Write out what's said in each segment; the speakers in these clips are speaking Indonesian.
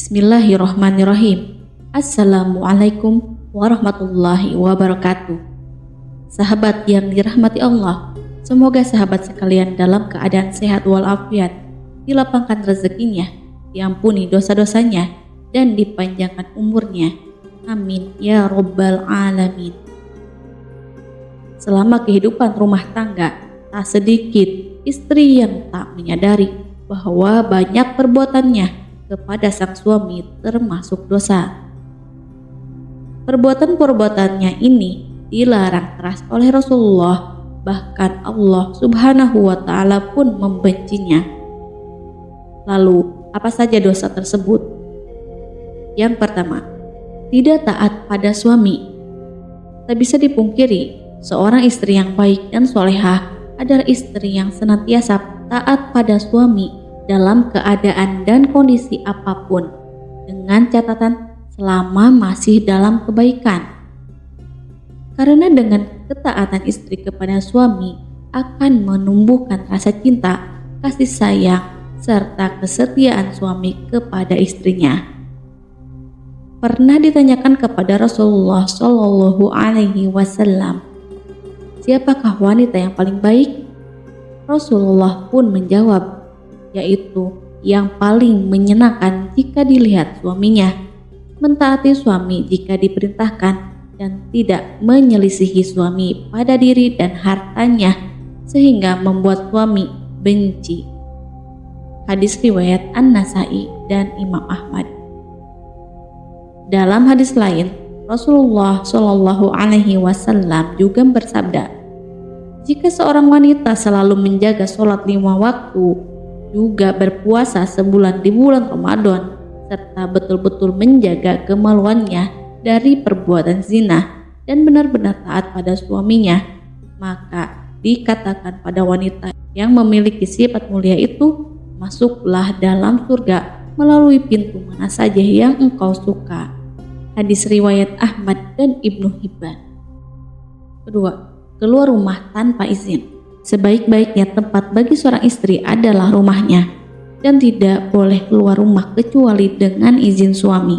Bismillahirrahmanirrahim. Assalamualaikum warahmatullahi wabarakatuh. Sahabat yang dirahmati Allah, semoga sahabat sekalian dalam keadaan sehat walafiat, dilapangkan rezekinya, diampuni dosa-dosanya, dan dipanjangkan umurnya. Amin ya Rabbal Alamin. Selama kehidupan rumah tangga, tak sedikit istri yang tak menyadari bahwa banyak perbuatannya kepada sang suami termasuk dosa. Perbuatan-perbuatannya ini dilarang keras oleh Rasulullah, bahkan Allah Subhanahu wa Ta'ala pun membencinya. Lalu, apa saja dosa tersebut? Yang pertama, tidak taat pada suami. Tak bisa dipungkiri, seorang istri yang baik dan solehah adalah istri yang senantiasa taat pada suami dalam keadaan dan kondisi apapun, dengan catatan selama masih dalam kebaikan. Karena dengan ketaatan istri kepada suami akan menumbuhkan rasa cinta, kasih sayang, serta kesetiaan suami kepada istrinya. Pernah ditanyakan kepada Rasulullah Shallallahu Alaihi Wasallam, siapakah wanita yang paling baik? Rasulullah pun menjawab, yaitu yang paling menyenangkan jika dilihat suaminya, mentaati suami jika diperintahkan, dan tidak menyelisihi suami pada diri dan hartanya sehingga membuat suami benci. Hadis riwayat An-Nasai dan Imam Ahmad. Dalam hadis lain, Rasulullah Shallallahu Alaihi Wasallam juga bersabda, jika seorang wanita selalu menjaga sholat 5 waktu, juga berpuasa sebulan di bulan Ramadan, serta betul-betul menjaga kemaluannya dari perbuatan zina dan benar-benar taat pada suaminya, maka dikatakan pada wanita yang memiliki sifat mulia itu, masuklah dalam surga melalui pintu mana saja yang engkau suka. Hadis riwayat Ahmad dan Ibnu Hibban. Kedua, keluar rumah tanpa izin. Sebaik-baiknya tempat bagi seorang istri adalah rumahnya, dan tidak boleh keluar rumah kecuali dengan izin suami.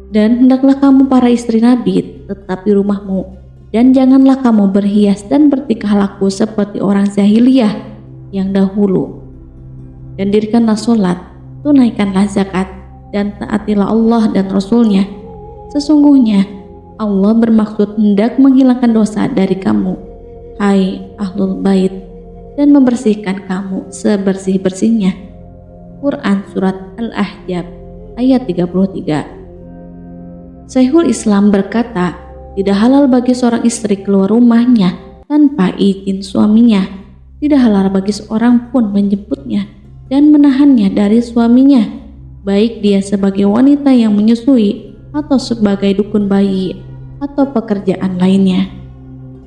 Dan hendaklah kamu para istri Nabi tetap di rumahmu, dan janganlah kamu berhias dan bertingkah laku seperti orang jahiliyah yang dahulu. Dan dirikanlah sholat, tunaikanlah zakat, dan taatilah Allah dan Rasul-Nya. Sesungguhnya Allah bermaksud hendak menghilangkan dosa dari kamu, hai Ahlul Bait, dan membersihkan kamu sebersih-bersihnya. Quran Surat Al-Ahzab ayat 33. Syekhul Islam berkata, tidak halal bagi seorang istri keluar rumahnya tanpa izin suaminya. Tidak halal bagi seorang pun menjemputnya dan menahannya dari suaminya, baik dia sebagai wanita yang menyusui atau sebagai dukun bayi atau pekerjaan lainnya.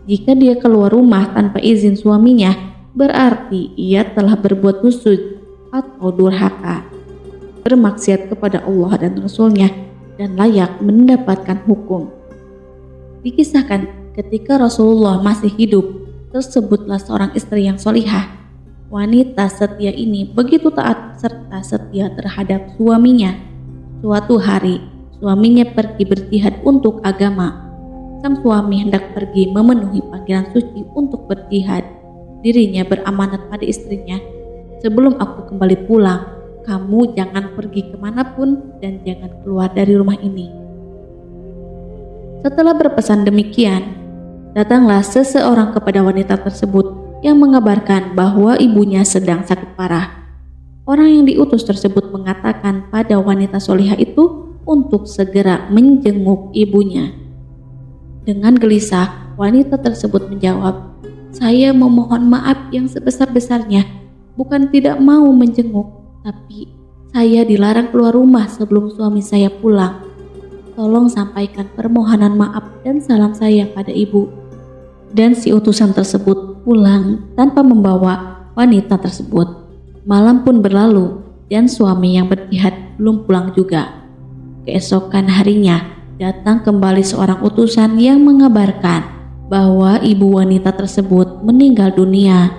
Jika dia keluar rumah tanpa izin suaminya, berarti ia telah berbuat husud atau durhaka, bermaksiat kepada Allah dan Rasul-Nya, dan layak mendapatkan hukum. Dikisahkan ketika Rasulullah masih hidup, tersebutlah seorang istri yang solihah. Wanita setia ini begitu taat serta setia terhadap suaminya. Suatu hari, suaminya pergi berjihad untuk agama. Sang suami hendak pergi memenuhi panggilan suci untuk berjihad. Dirinya beramanat pada istrinya, sebelum aku kembali pulang, kamu jangan pergi kemanapun dan jangan keluar dari rumah ini. Setelah berpesan demikian, datanglah seseorang kepada wanita tersebut yang mengabarkan bahwa ibunya sedang sakit parah. Orang yang diutus tersebut mengatakan pada wanita solihah itu untuk segera menjenguk ibunya. Dengan gelisah, wanita tersebut menjawab, saya memohon maaf yang sebesar-besarnya, bukan tidak mau menjenguk, tapi saya dilarang keluar rumah sebelum suami saya pulang. Tolong sampaikan permohonan maaf dan salam saya pada ibu. Dan si utusan tersebut pulang tanpa membawa wanita tersebut. Malam pun berlalu dan suami yang berjihad belum pulang juga. Keesokan harinya, datang kembali seorang utusan yang mengabarkan bahwa ibu wanita tersebut meninggal dunia.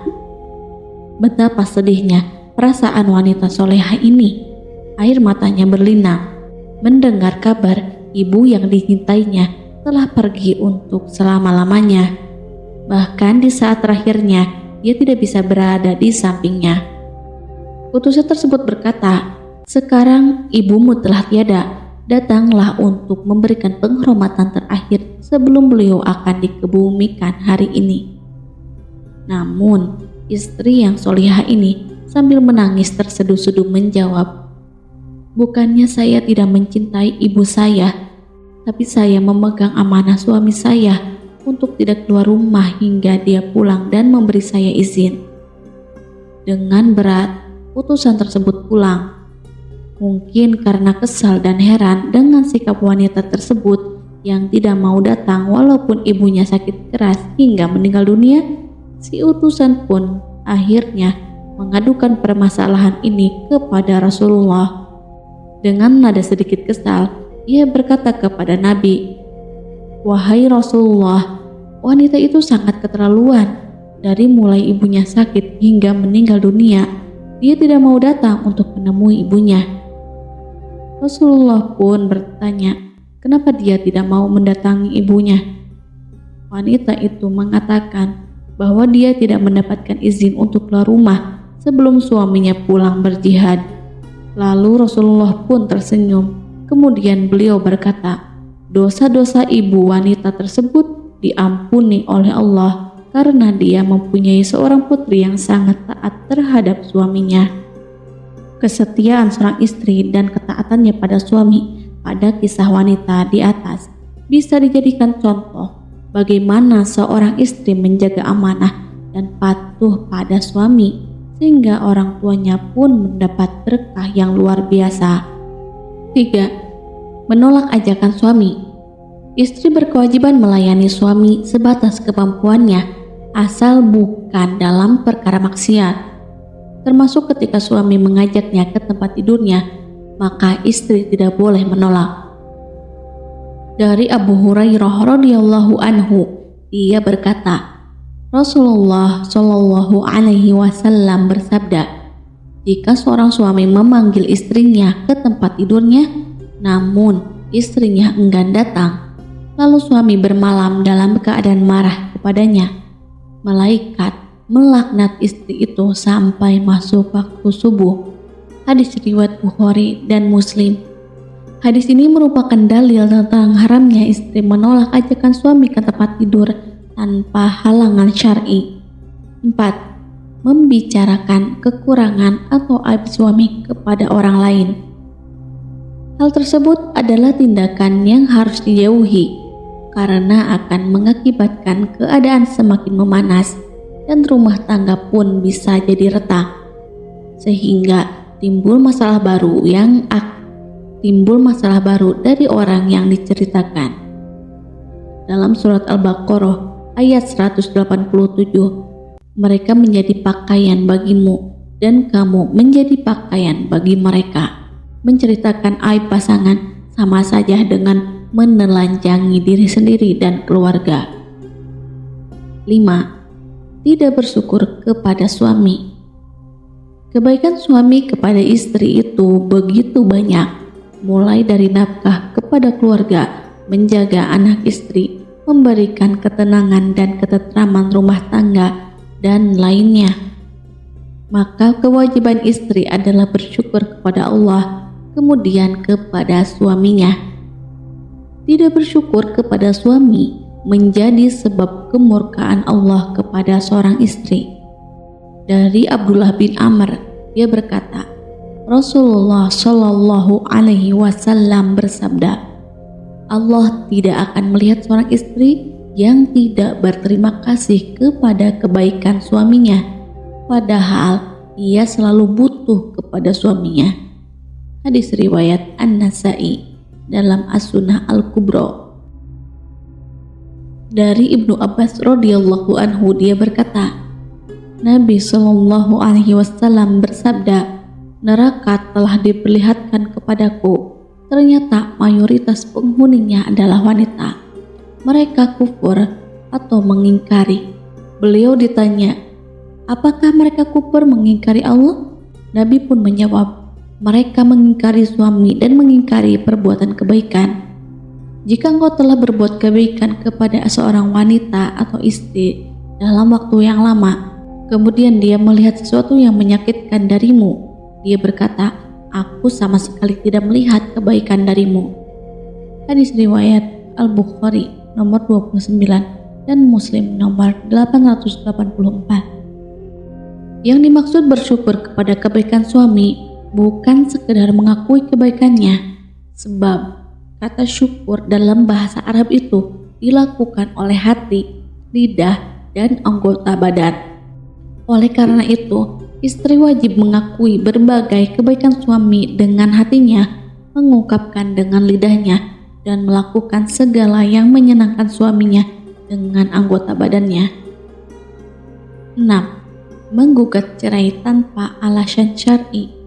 Betapa sedihnya perasaan wanita solehah ini. Air matanya berlinang mendengar kabar ibu yang dicintainya telah pergi untuk selama-lamanya. Bahkan di saat terakhirnya, dia tidak bisa berada di sampingnya. Utusan tersebut berkata, "Sekarang ibumu telah tiada. Datanglah untuk memberikan penghormatan terakhir sebelum beliau akan dikebumikan hari ini." Namun, istri yang solihah ini sambil menangis terseduh-seduh menjawab, "Bukannya saya tidak mencintai ibu saya, tapi saya memegang amanah suami saya untuk tidak keluar rumah hingga dia pulang dan memberi saya izin." Dengan berat, utusan tersebut pulang. Mungkin karena kesal dan heran dengan sikap wanita tersebut yang tidak mau datang walaupun ibunya sakit keras hingga meninggal dunia, si utusan pun akhirnya mengadukan permasalahan ini kepada Rasulullah. Dengan nada sedikit kesal, ia berkata kepada Nabi, "Wahai Rasulullah, wanita itu sangat keterlaluan. Dari mulai ibunya sakit hingga meninggal dunia, dia tidak mau datang untuk menemui ibunya." Rasulullah pun bertanya, kenapa dia tidak mau mendatangi ibunya. Wanita itu mengatakan bahwa dia tidak mendapatkan izin untuk keluar rumah sebelum suaminya pulang berjihad. Lalu Rasulullah pun tersenyum. Kemudian beliau berkata, dosa-dosa ibu wanita tersebut diampuni oleh Allah karena dia mempunyai seorang putri yang sangat taat terhadap suaminya. Kesetiaan seorang istri dan ketaatannya pada suami pada kisah wanita di atas bisa dijadikan contoh bagaimana seorang istri menjaga amanah dan patuh pada suami sehingga orang tuanya pun mendapat berkah yang luar biasa. 3. Menolak ajakan suami. Istri berkewajiban melayani suami sebatas kemampuannya asal bukan dalam perkara maksiat. Termasuk ketika suami mengajaknya ke tempat tidurnya, maka istri tidak boleh menolak. Dari Abu Hurairah radhiyallahu anhu, ia berkata, Rasulullah Shallallahu alaihi wasallam bersabda, "Jika seorang suami memanggil istrinya ke tempat tidurnya, namun istrinya enggan datang, lalu suami bermalam dalam keadaan marah kepadanya, malaikat melaknat istri itu sampai masuk waktu subuh." Hadis riwayat Bukhari dan Muslim. Hadis ini merupakan dalil tentang haramnya istri menolak ajakan suami ke tempat tidur tanpa halangan syar'i. 4. Membicarakan kekurangan atau aib suami kepada orang lain. Hal tersebut adalah tindakan yang harus dijauhi karena akan mengakibatkan keadaan semakin memanas dan rumah tangga pun bisa jadi retak, sehingga timbul masalah baru dari orang yang diceritakan. Dalam surat Al-Baqarah ayat 187, mereka menjadi pakaian bagimu dan kamu menjadi pakaian bagi mereka. Menceritakan aib pasangan sama saja dengan menelanjangi diri sendiri dan keluarga. 5. Tidak bersyukur kepada suami. Kebaikan suami kepada istri itu begitu banyak, mulai dari nafkah kepada keluarga, menjaga anak istri, memberikan ketenangan dan ketentraman rumah tangga, dan lainnya. Maka kewajiban istri adalah bersyukur kepada Allah, kemudian kepada suaminya. Tidak bersyukur kepada suami menjadi sebab kemurkaan Allah kepada seorang istri. Dari Abdullah bin Amr, dia berkata, Rasulullah Shallallahu alaihi wasallam bersabda, Allah tidak akan melihat seorang istri yang tidak berterima kasih kepada kebaikan suaminya, padahal ia selalu butuh kepada suaminya. Hadis riwayat An-Nasa'i dalam As-Sunnah Al-Kubra. Dari Ibnu Abbas radhiyallahu anhu, dia berkata, Nabi Shallallahu alaihi wasallam bersabda, neraka telah diperlihatkan kepadaku. Ternyata mayoritas penghuninya adalah wanita. Mereka kufur atau mengingkari. Beliau ditanya, apakah mereka kufur mengingkari Allah? Nabi pun menjawab, mereka mengingkari suami dan mengingkari perbuatan kebaikan. Jika engkau telah berbuat kebaikan kepada seorang wanita atau istri dalam waktu yang lama, kemudian dia melihat sesuatu yang menyakitkan darimu, dia berkata, "Aku sama sekali tidak melihat kebaikan darimu." Hadis riwayat Al-Bukhari nomor 29 dan Muslim nomor 884. Yang dimaksud bersyukur kepada kebaikan suami bukan sekedar mengakui kebaikannya, sebab kata syukur dalam bahasa Arab itu dilakukan oleh hati, lidah, dan anggota badan. Oleh karena itu, istri wajib mengakui berbagai kebaikan suami dengan hatinya, mengungkapkan dengan lidahnya, dan melakukan segala yang menyenangkan suaminya dengan anggota badannya. 6. Menggugat cerai tanpa alasan syar'i.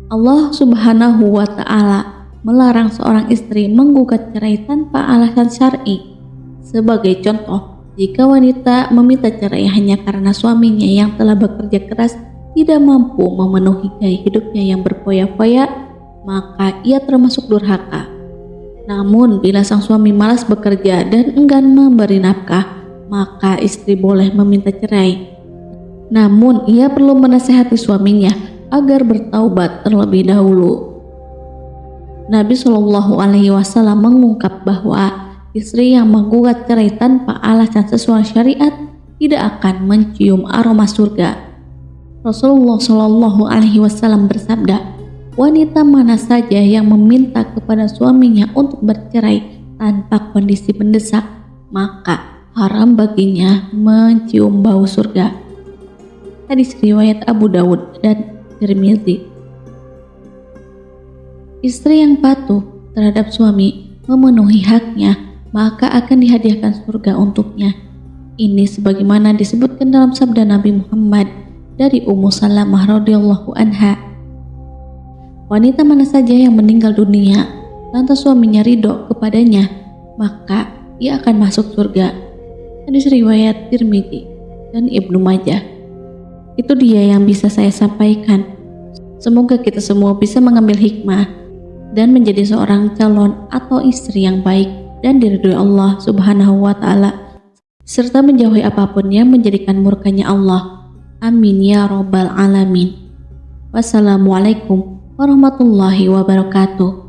Allah Subhanahu wa Ta'ala melarang seorang istri menggugat cerai tanpa alasan syar'i. Sebagai contoh, jika wanita meminta cerai hanya karena suaminya yang telah bekerja keras tidak mampu memenuhi gaya hidupnya yang berfoya-foya, maka ia termasuk durhaka. Namun, bila sang suami malas bekerja dan enggan memberi nafkah, maka istri boleh meminta cerai. Namun, ia perlu menasihati suaminya agar bertaubat terlebih dahulu. Nabi Shallallahu Alaihi Wasallam mengungkap bahwa istri yang menggugat cerai tanpa alasan sesuai syariat tidak akan mencium aroma surga. Rasulullah Shallallahu Alaihi Wasallam bersabda, wanita mana saja yang meminta kepada suaminya untuk bercerai tanpa kondisi mendesak, maka haram baginya mencium bau surga. Hadis riwayat Abu Dawud dan Tirmidzi. Istri yang patuh terhadap suami memenuhi haknya, maka akan dihadiahkan surga untuknya. Ini sebagaimana disebutkan dalam sabda Nabi Muhammad dari Ummu Salamah radhiyallahu anha. Wanita mana saja yang meninggal dunia lantas suaminya ridho kepadanya, maka ia akan masuk surga. Hadis riwayat Tirmidzi dan Ibnu Majah. Itu dia yang bisa saya sampaikan. Semoga kita semua bisa mengambil hikmah dan menjadi seorang calon atau istri yang baik dan diridhoi Allah Subhanahu wa Ta'ala, serta menjauhi apapun yang menjadikan murkanya Allah. Amin ya rabbal alamin. Wassalamualaikum warahmatullahi wabarakatuh.